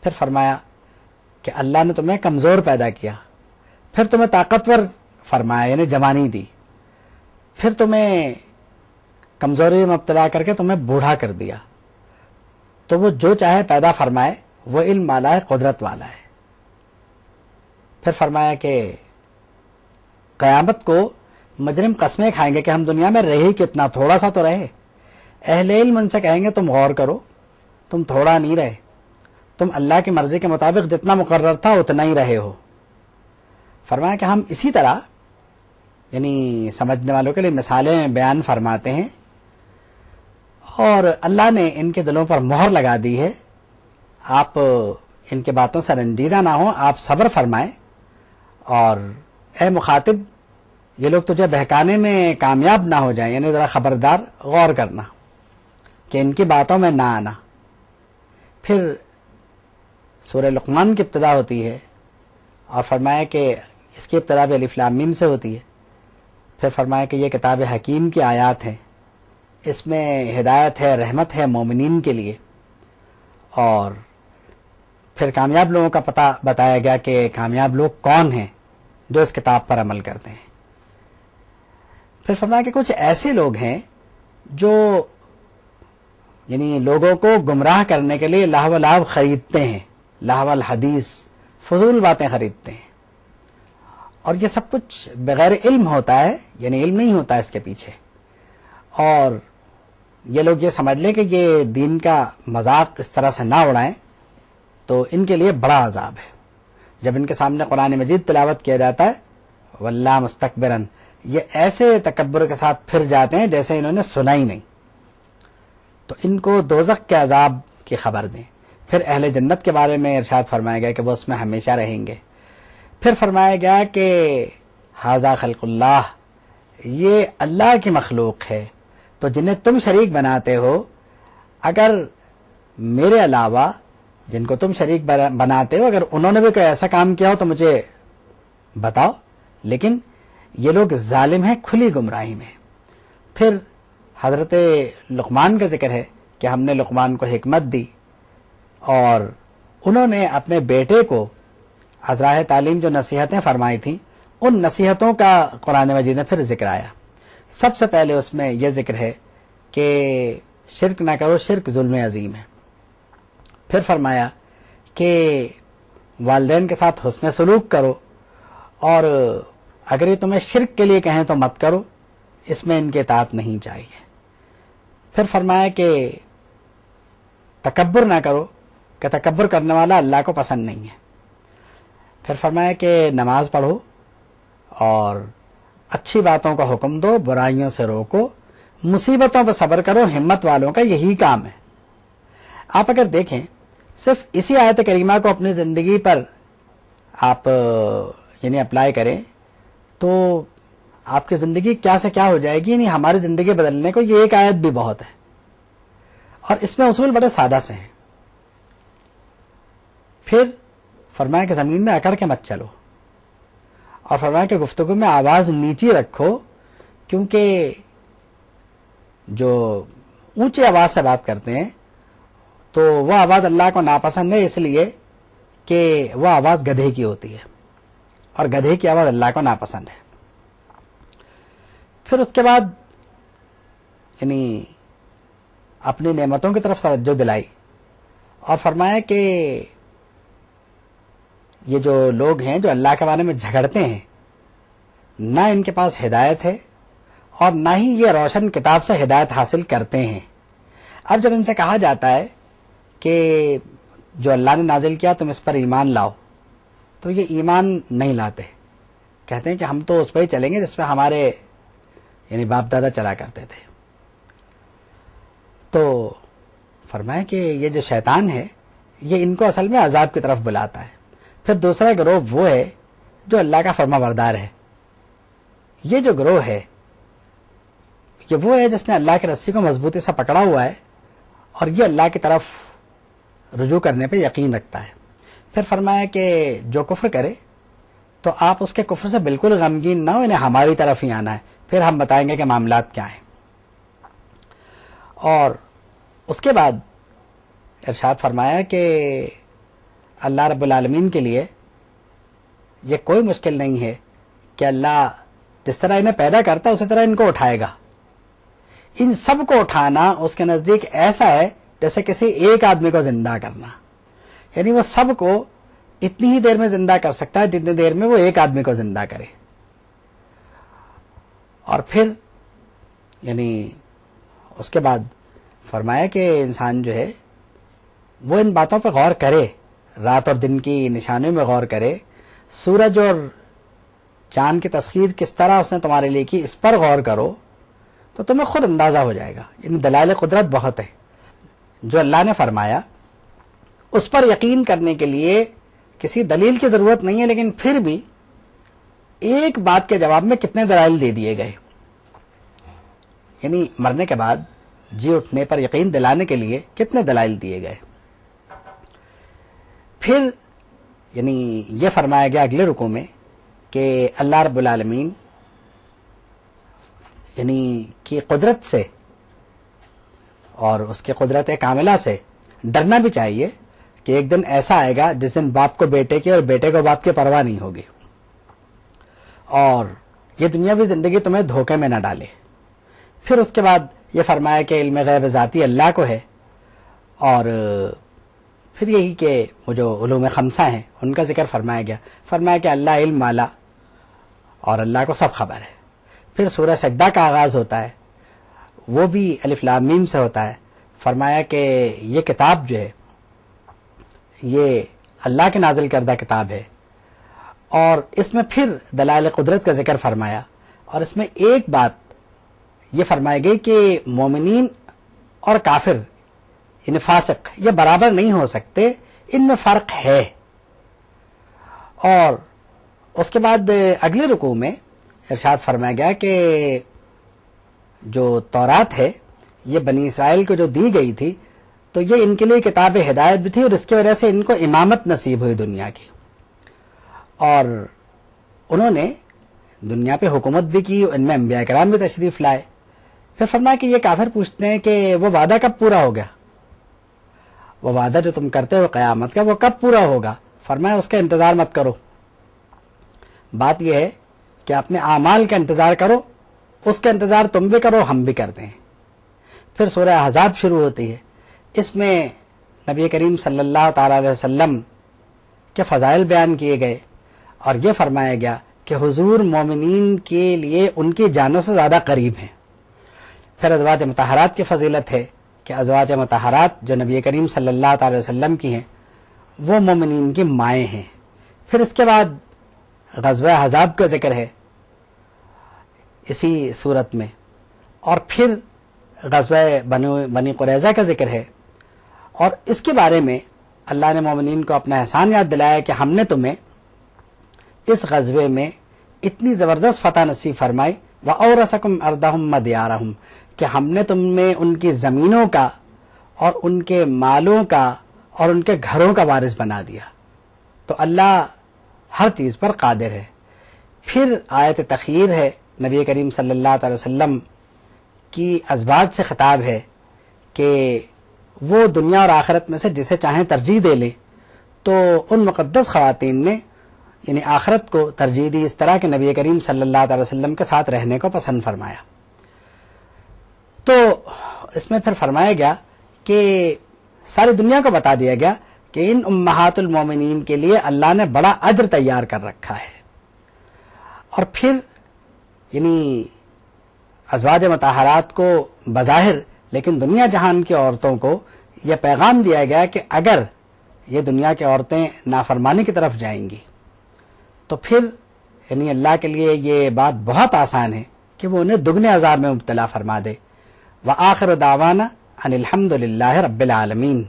پھر فرمایا کہ اللہ نے تمہیں کمزور پیدا کیا، پھر تمہیں طاقتور فرمایا یعنی جوانی دی، پھر تمہیں کمزوری میں مبتلا کر کے تمہیں بوڑھا کر دیا، تو وہ جو چاہے پیدا فرمائے، وہ علم والا ہے، قدرت والا ہے۔ پھر فرمایا کہ قیامت کو مجرم قسمیں کھائیں گے کہ ہم دنیا میں رہے کتنا، تھوڑا سا تو رہے۔ اہل علم ان سے کہیں گے تم غور کرو، تم تھوڑا نہیں رہے، تم اللہ کی مرضی کے مطابق جتنا مقرر تھا اتنا ہی رہے ہو۔ فرمایا کہ ہم اسی طرح یعنی سمجھنے والوں کے لیے مثالیں بیان فرماتے ہیں، اور اللہ نے ان کے دلوں پر مہر لگا دی ہے، آپ ان کے باتوں سے رنجیدہ نہ ہوں، آپ صبر فرمائیں، اور اے مخاطب یہ لوگ تجھے بہکانے میں کامیاب نہ ہو جائیں، یعنی ذرا خبردار، غور کرنا کہ ان کی باتوں میں نہ آنا۔ پھر سورہ لقمان کی ابتدا ہوتی ہے، اور فرمایا کہ اس کی ابتدا بھی الف لام میم سے ہوتی ہے۔ پھر فرمایا کہ یہ کتاب حکیم کی آیات ہیں، اس میں ہدایت ہے، رحمت ہے مومنین کے لیے، اور پھر کامیاب لوگوں کا پتہ بتایا گیا کہ کامیاب لوگ کون ہیں جو اس کتاب پر عمل کرتے ہیں۔ پھر فرمایا کہ کچھ ایسے لوگ ہیں جو یعنی لوگوں کو گمراہ کرنے کے لیے لہو و لعب خریدتے ہیں، لہو الحدیث، فضول باتیں خریدتے ہیں، اور یہ سب کچھ بغیر علم ہوتا ہے، یعنی علم نہیں ہوتا اس کے پیچھے، اور یہ لوگ یہ سمجھ لیں کہ یہ دین کا مذاق اس طرح سے نہ اڑائیں تو ان کے لیے بڑا عذاب ہے۔ جب ان کے سامنے قرآن مجید تلاوت کیا جاتا ہے واللہ مستکبرن، یہ ایسے تکبر کے ساتھ پھر جاتے ہیں جیسے انہوں نے سنا ہی نہیں۔ تو ان کو دوزخ کے عذاب کی خبر دیں۔ پھر اہل جنت کے بارے میں ارشاد فرمایا گیا کہ وہ اس میں ہمیشہ رہیں گے۔ پھر فرمایا گیا کہ ھذا خلق اللہ، یہ اللہ کی مخلوق ہے، تو جنہیں تم شریک بناتے ہو، اگر میرے علاوہ جن کو تم شریک بناتے ہو اگر انہوں نے بھی کوئی ایسا کام کیا ہو تو مجھے بتاؤ، لیکن یہ لوگ ظالم ہیں، کھلی گمراہی میں۔ پھر حضرت لقمان کا ذکر ہے کہ ہم نے لقمان کو حکمت دی، اور انہوں نے اپنے بیٹے کو ازراہ تعلیم جو نصیحتیں فرمائی تھیں، ان نصیحتوں کا قرآن مجید میں پھر ذکر آیا۔ سب سے پہلے اس میں یہ ذکر ہے کہ شرک نہ کرو، شرک ظلم عظیم ہے۔ پھر فرمایا کہ والدین کے ساتھ حسن سلوک کرو، اور اگر یہ تمہیں شرک کے لیے کہیں تو مت کرو، اس میں ان کے اطاعت نہیں چاہیے۔ پھر فرمایا کہ تکبر نہ کرو، کہ تکبر کرنے والا اللہ کو پسند نہیں ہے۔ پھر فرمایا کہ نماز پڑھو اور اچھی باتوں کا حکم دو، برائیوں سے روکو، مصیبتوں پر صبر کرو، ہمت والوں کا یہی کام ہے۔ آپ اگر دیکھیں صرف اسی آیت کریمہ کو اپنی زندگی پر آپ یعنی اپلائی کریں تو آپ کی زندگی کیا سے کیا ہو جائے گی، یعنی ہماری زندگی بدلنے کو یہ ایک آیت بھی بہت ہے، اور اس میں اصول بڑے سادہ سے ہیں۔ پھر فرمایا کہ زمین میں اکڑ کے مت چلو، اور فرمایا کہ گفتگو میں آواز نیچی رکھو، کیونکہ جو اونچی آواز سے بات کرتے ہیں تو وہ آواز اللہ کو ناپسند ہے، اس لیے کہ وہ آواز گدھے کی ہوتی ہے، اور گدھے کی آواز اللہ کو ناپسند ہے۔ پھر اس کے بعد یعنی اپنی نعمتوں کی طرف توجہ دلائی، اور فرمایا کہ یہ جو لوگ ہیں جو اللہ کے بارے میں جھگڑتے ہیں، نہ ان کے پاس ہدایت ہے اور نہ ہی یہ روشن کتاب سے ہدایت حاصل کرتے ہیں۔ اب جب ان سے کہا جاتا ہے کہ جو اللہ نے نازل کیا تم اس پر ایمان لاؤ، تو یہ ایمان نہیں لاتے، کہتے ہیں کہ ہم تو اس پہ ہی چلیں گے جس پہ ہمارے یعنی باپ دادا چلا کرتے تھے۔ تو فرمایا کہ یہ جو شیطان ہے یہ ان کو اصل میں عذاب کی طرف بلاتا ہے۔ پھر دوسرا گروہ وہ ہے جو اللہ کا فرما بردار ہے۔ یہ جو گروہ ہے یہ وہ ہے جس نے اللہ کی رسی کو مضبوطی سے پکڑا ہوا ہے، اور یہ اللہ کی طرف رجوع کرنے پہ یقین رکھتا ہے۔ پھر فرمایا کہ جو کفر کرے تو آپ اس کے کفر سے بالکل غمگین نہ ہو، انہیں ہماری طرف ہی آنا ہے، پھر ہم بتائیں گے کہ معاملات کیا ہیں۔ اور اس کے بعد ارشاد فرمایا کہ اللہ رب العالمین کے لیے یہ کوئی مشکل نہیں ہے کہ اللہ جس طرح انہیں پیدا کرتا ہے اسی طرح ان کو اٹھائے گا. ان سب کو اٹھانا اس کے نزدیک ایسا ہے جیسے کسی ایک آدمی کو زندہ کرنا. یعنی وہ سب کو اتنی ہی دیر میں زندہ کر سکتا ہے جتنی دیر میں وہ ایک آدمی کو زندہ کرے. اور پھر یعنی اس کے بعد فرمایا کہ انسان جو ہے وہ ان باتوں پہ غور کرے، رات اور دن کی نشانیوں میں غور کرے، سورج اور چاند کی تسخیر کس طرح اس نے تمہارے لیے کی اس پر غور کرو تو تمہیں خود اندازہ ہو جائے گا. ان دلائل قدرت بہت ہیں. جو اللہ نے فرمایا اس پر یقین کرنے کے لیے کسی دلیل کی ضرورت نہیں ہے، لیکن پھر بھی ایک بات کے جواب میں کتنے دلائل دے دیے گئے. یعنی مرنے کے بعد جی اٹھنے پر یقین دلانے کے لیے کتنے دلائل دیے گئے. پھر یعنی یہ فرمایا گیا اگلے رکوع میں کہ اللہ رب العالمین یعنی کی قدرت سے اور اس کے قدرت کاملہ سے ڈرنا بھی چاہیے کہ ایک دن ایسا آئے گا جس دن باپ کو بیٹے کی اور بیٹے کو باپ کی پرواہ نہیں ہوگی، اور یہ دنیاوی زندگی تمہیں دھوکے میں نہ ڈالے. پھر اس کے بعد یہ فرمایا کہ علم غیب ذاتی اللہ کو ہے، اور پھر یہی کہ وہ جو علوم خمسہ ہیں ان کا ذکر فرمایا گیا. فرمایا کہ اللہ علم والا اور اللہ کو سب خبر ہے. پھر سورہ سجدہ کا آغاز ہوتا ہے، وہ بھی الف لام میم سے ہوتا ہے. فرمایا کہ یہ کتاب جو ہے یہ اللہ کے نازل کردہ کتاب ہے، اور اس میں پھر دلائل قدرت کا ذکر فرمایا. اور اس میں ایک بات یہ فرمائی گئی کہ مومنین اور کافر یعنی فاسق یہ برابر نہیں ہو سکتے، ان میں فرق ہے. اور اس کے بعد اگلے رکوع میں ارشاد فرمایا گیا کہ جو تورات ہے یہ بنی اسرائیل کو جو دی گئی تھی تو یہ ان کے لیے کتاب ہدایت بھی تھی، اور اس کی وجہ سے ان کو امامت نصیب ہوئی دنیا کی، اور انہوں نے دنیا پہ حکومت بھی کی، ان میں انبیاء کرام بھی تشریف لائے. پھر فرمایا کہ یہ کافر پوچھتے ہیں کہ وہ وعدہ کب پورا ہو گیا، وہ وعدہ جو تم کرتے ہو قیامت کا وہ کب پورا ہوگا. فرمایا اس کا انتظار مت کرو، بات یہ ہے کہ اپنے اعمال کا انتظار کرو، اس کا انتظار تم بھی کرو ہم بھی کرتے ہیں. پھر سورہ احزاب شروع ہوتی ہے. اس میں نبی کریم صلی اللہ تعالی علیہ وسلم کے فضائل بیان کیے گئے، اور یہ فرمایا گیا کہ حضور مومنین کے لیے ان کی جانوں سے زیادہ قریب ہیں. پھر ازواج مطہرات کی فضیلت ہے کہ ازواج مطہرات جو نبی کریم صلی اللہ تعالی وسلم کی ہیں وہ مومنین کی مائیں ہیں. پھر اس کے بعد غزوہ احزاب کا ذکر ہے اسی صورت میں، اور پھر غزوہ بنی قریظہ کا ذکر ہے. اور اس کے بارے میں اللہ نے مومنین کو اپنا احسان یاد دلایا کہ ہم نے تمہیں اس غزوے میں اتنی زبردست فتح نصیب فرمائی، وَأَوْرَثَكُمْ أَرْضَهُمْ وَدِيَارَهُمْ، کہ ہم نے تم میں ان کی زمینوں کا اور ان کے مالوں کا اور ان کے گھروں کا وارث بنا دیا. تو اللہ ہر چیز پر قادر ہے. پھر آیت تخیر ہے، نبی کریم صلی اللہ تعالی وسلم کی ازواج سے خطاب ہے کہ وہ دنیا اور آخرت میں سے جسے چاہیں ترجیح دے لیں. تو ان مقدس خواتین نے یعنی آخرت کو ترجیح دی، اس طرح کہ نبی کریم صلی اللہ تعالی وسلم کے ساتھ رہنے کو پسند فرمایا. تو اس میں پھر فرمایا گیا کہ ساری دنیا کو بتا دیا گیا کہ ان امہات المومنین کے لیے اللہ نے بڑا اجر تیار کر رکھا ہے. اور پھر یعنی ازواج مطہرات کو بظاہر لیکن دنیا جہان کی عورتوں کو یہ پیغام دیا گیا کہ اگر یہ دنیا کی عورتیں نافرمانی کی طرف جائیں گی تو پھر یعنی اللہ کے لیے یہ بات بہت آسان ہے کہ وہ انہیں دگنے عذاب میں مبتلا فرما دے. وآخر دعوانا ان الحمد للہ رب العالمین.